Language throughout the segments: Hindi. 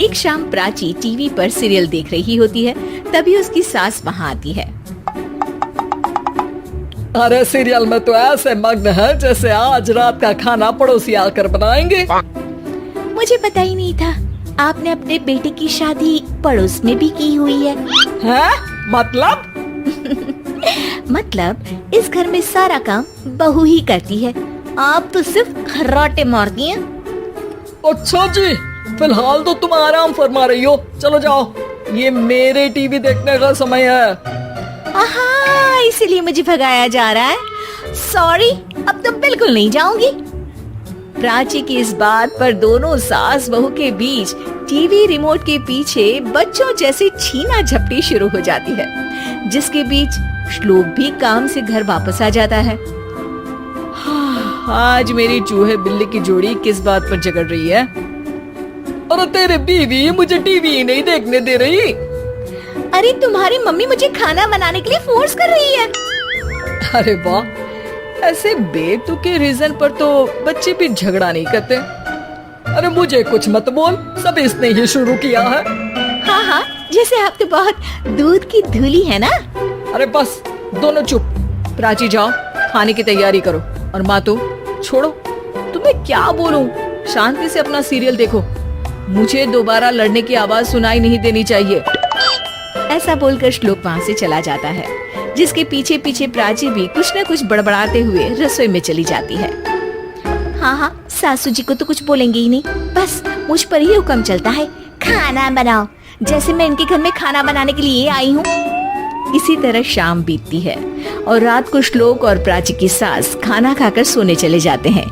एक शाम प्राची टीवी पर सीरियल देख रही होती है, तभी उसकी सास वहाँ आती है। अरे सीरियल में तो ऐसे मग्न है जैसे आज रात का खाना पड़ोसी आकर बनाएंगे। मुझे पता ही नहीं था आपने अपने बेटे की शादी पड़ोस में भी की हुई है। हैं? मतलब? मतलब इस घर में सारा काम बहू ही करती है, आप तो सिर्फ खर्राटे मारती हैं। अच्छा जी, फिलहाल तो तुम आराम फरमा रही हो, चलो जाओ, ये मेरे टीवी देखने का समय है। आहा, इसीलिए मुझे भगाया जा रहा है। सॉरी, अब तो बिल्कुल नहीं जाऊंगी। प्राची की इस बात पर दोनों सास बहू के बीच टीवी रिमोट के पीछे बच्चों जैसी छीना झपटी शुरू हो जाती है, जिसके बीच श्लोक भी काम से घर वापस आ जाता है। आज मेरी चूहे बिल्ली की जोड़ी किस बात पर झगड़ रही है? अरे तेरे बीवी मुझे टीवी नहीं देखने दे रही। अरे तुम्हारी मम्मी मुझे खाना बनाने के लिए फोर्स कर रही है। अरे वाह, ऐसे बेतुके रीजन पर तो बच्चे भी झगड़ा नहीं करते। अरे मुझे कुछ मत बोल, सब इसने ही शुरू किया है। हाँ हाँ, जैसे आप तो बहुत दूध की धूली है ना। अरे बस, दोनों चुप। प्राची जाओ, खाने की तैयारी करो। और माँ तो छोड़ो, तुम्हें क्या बोलूं, शांति से अपना सीरियल देखो, मुझे दोबारा लड़ने की आवाज सुनाई नहीं देनी चाहिए। ऐसा बोलकर श्लोक वहाँ से चला जाता है, जिसके पीछे पीछे प्राची भी कुछ न कुछ बड़बड़ाते हुए रसोई में चली जाती है। हाँ हाँ, सासू जी को तो कुछ बोलेंगे ही नहीं, बस मुझ पर ही हुक्म चलता है, खाना बनाओ, जैसे मैं इनके घर में खाना बनाने के लिए आई हूँ। इसी तरह शाम बीतती है और रात को श्लोक और प्राची की सास खाना खाकर सोने चले जाते हैं,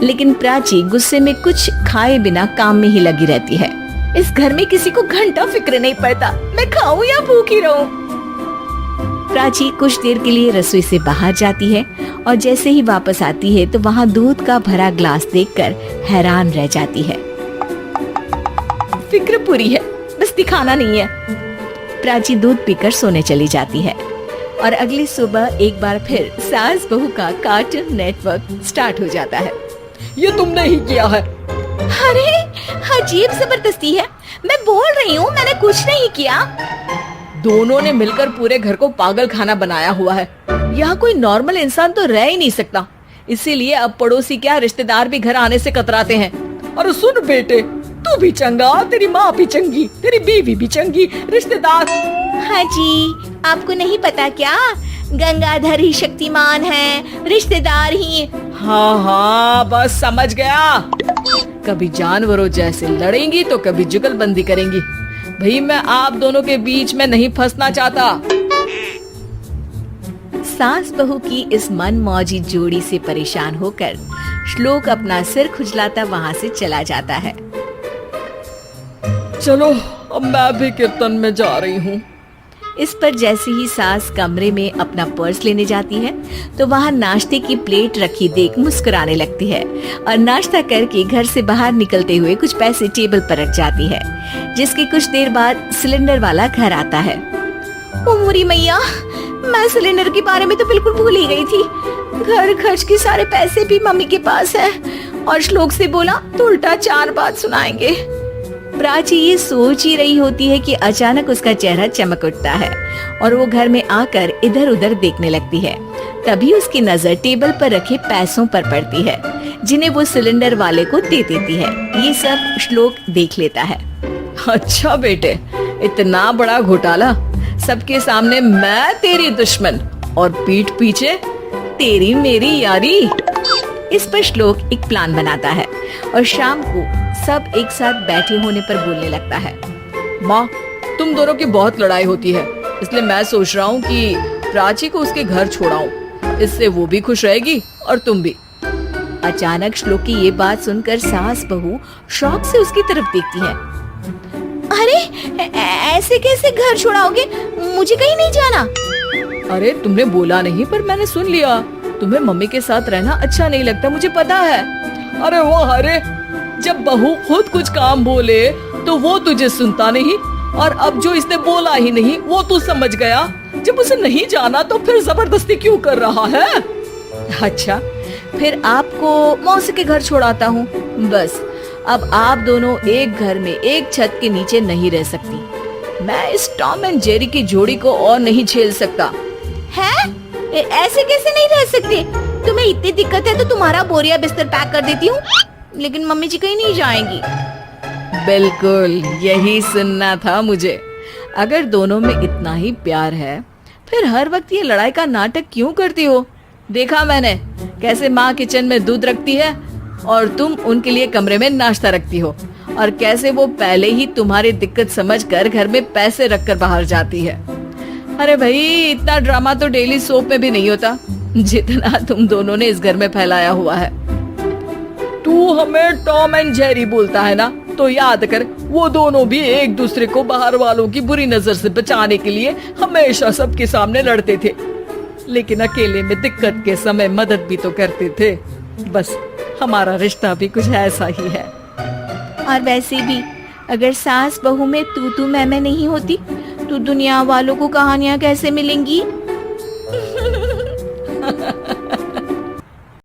लेकिन प्राची गुस्से में कुछ खाए बिना काम में ही लगी रहती है। इस घर में किसी को घंटा फिक्र नहीं पड़ता, मैं खाऊं या भूखी रहूं। प्राची कुछ देर के लिए रसोई से बाहर जाती है और जैसे ही वापस आती है तो वहाँ दूध का भरा ग्लास देखकर हैरान रह जाती है। फिक्र पूरी है, बस दिखाना नहीं है। प्राची दूध पीकर सोने चली जाती है और अगली सुबह एक बार फिर सास बहू का कार्टून नेटवर्क स्टार्ट हो जाता है। ये तुमने ही किया है। अरे अजीब जबरदस्ती है, मैं बोल रही हूँ मैंने कुछ नहीं किया। दोनों ने मिलकर पूरे घर को पागल खाना बनाया हुआ है। यहाँ कोई नॉर्मल इंसान तो रह ही नहीं सकता, इसीलिए अब पड़ोसी क्या रिश्तेदार भी घर आने से कतराते हैं। और सुन बेटे, तू भी चंगा, तेरी माँ भी चंगी, तेरी बीवी भी चंगी, रिश्तेदार। हाँ जी, आपको नहीं पता क्या, गंगाधर ही शक्तिमान है, रिश्तेदार ही। हाँ हाँ, बस समझ गया। कभी जानवरों जैसे लड़ेंगी तो कभी जुगलबंदी करेंगी। भाई मैं आप दोनों के बीच में नहीं फंसना चाहता। सास बहू की इस मनमौजी जोड़ी से परेशान होकर श्लोक अपना सिर खुजलाता वहाँ से चला जाता है। चलो अब मैं भी कीर्तन में जा रही हूँ। इस पर जैसे ही सास कमरे में अपना पर्स लेने जाती है तो वहाँ नाश्ते की प्लेट रखी देख मुस्कुराने लगती है और नाश्ता करके घर से बाहर निकलते हुए कुछ पैसे टेबल पर रख जाती है, जिसके कुछ देर बाद सिलेंडर वाला घर आता है। ओ मोरी मैया, मैं सिलेंडर के बारे में तो बिल्कुल भूल ही गई थी। घर खर्च के सारे पैसे भी मम्मी के पास है और श्लोक से बोला तो उल्टा 4 बात सुनाएंगे। प्राची ये सोच ही रही होती है कि अचानक उसका चेहरा चमक उठता है और वो घर में आकर इधर उधर देखने लगती है। तभी उसकी नजर टेबल पर रखे पैसों पर पड़ती है, जिन्हें वो सिलेंडर वाले को दे देती है। ये सब श्लोक देख लेता है। अच्छा बेटे, इतना बड़ा घोटाला, सबके सामने मैं तेरी दुश्मन और पीठ पीछे तेरी मेरी यारी। इस पर श्लोक एक प्लान बनाता है और शाम को सब एक साथ बैठे होने पर बोलने लगता है। माँ, तुम दोनों की बहुत लड़ाई होती है, इसलिए मैं सोच रहा हूँ कि प्राची को उसके घर छोड़ाऊं, इससे वो भी खुश रहेगी और तुम भी। अचानक श्लोक की ये बात सुनकर सास बहू शौक से उसकी तरफ देखती है। अरे ऐसे कैसे घर छोड़ाओगे, मुझे कहीं नहीं जाना। अरे तुमने बोला नहीं पर मैंने सुन लिया, तुम्हें मम्मी के साथ रहना अच्छा नहीं लगता, मुझे पता है। अरे वाह, अरे जब बहू खुद कुछ काम बोले तो वो तुझे सुनता नहीं, और अब जो इसने बोला ही नहीं वो तू समझ गया। जब उसे नहीं जाना तो फिर जबरदस्ती क्यों कर रहा है? अच्छा, फिर आपको मौसी के घर छोड़ाता हूँ, बस अब आप दोनों एक घर में एक छत के नीचे नहीं रह सकती। मैं इस टॉम एंड जेरी की जोड़ी को और नहीं झेल सकता। है? ऐसे कैसे नहीं रह सकते? तुम्हें इतनी दिक्कत है तो तुम्हारा बोरिया बिस्तर पैक कर देती हूँ, लेकिन मम्मी जी कहीं नहीं जाएंगी। बिल्कुल यही सुनना था मुझे। अगर दोनों में इतना ही प्यार है फिर हर वक्त ये लड़ाई का नाटक क्यों करती हो? देखा मैंने कैसे माँ किचन में दूध रखती है और तुम उनके लिए कमरे में नाश्ता रखती हो, और कैसे वो पहले ही तुम्हारी दिक्कत समझकर घर में पैसे रखकर बाहर जाती है। अरे भाई, इतना ड्रामा तो डेली सोप में भी नहीं होता जितना तुम दोनों ने इस घर में फैलाया हुआ है। तू हमें टॉम एंड जेरी बोलता है ना, तो याद कर वो दोनों भी एक दूसरे को बाहर वालों की बुरी नजर से बचाने के लिए हमेशा सबके सामने लड़ते थे, लेकिन अकेले में दिक्कत के समय मदद भी तो करते थे। बस हमारा रिश्ता भी कुछ ऐसा ही है। और वैसे भी अगर सास बहू में तू मैं नहीं होती तो दुनिया वालों को कहानियाँ कैसे मिलेंगी?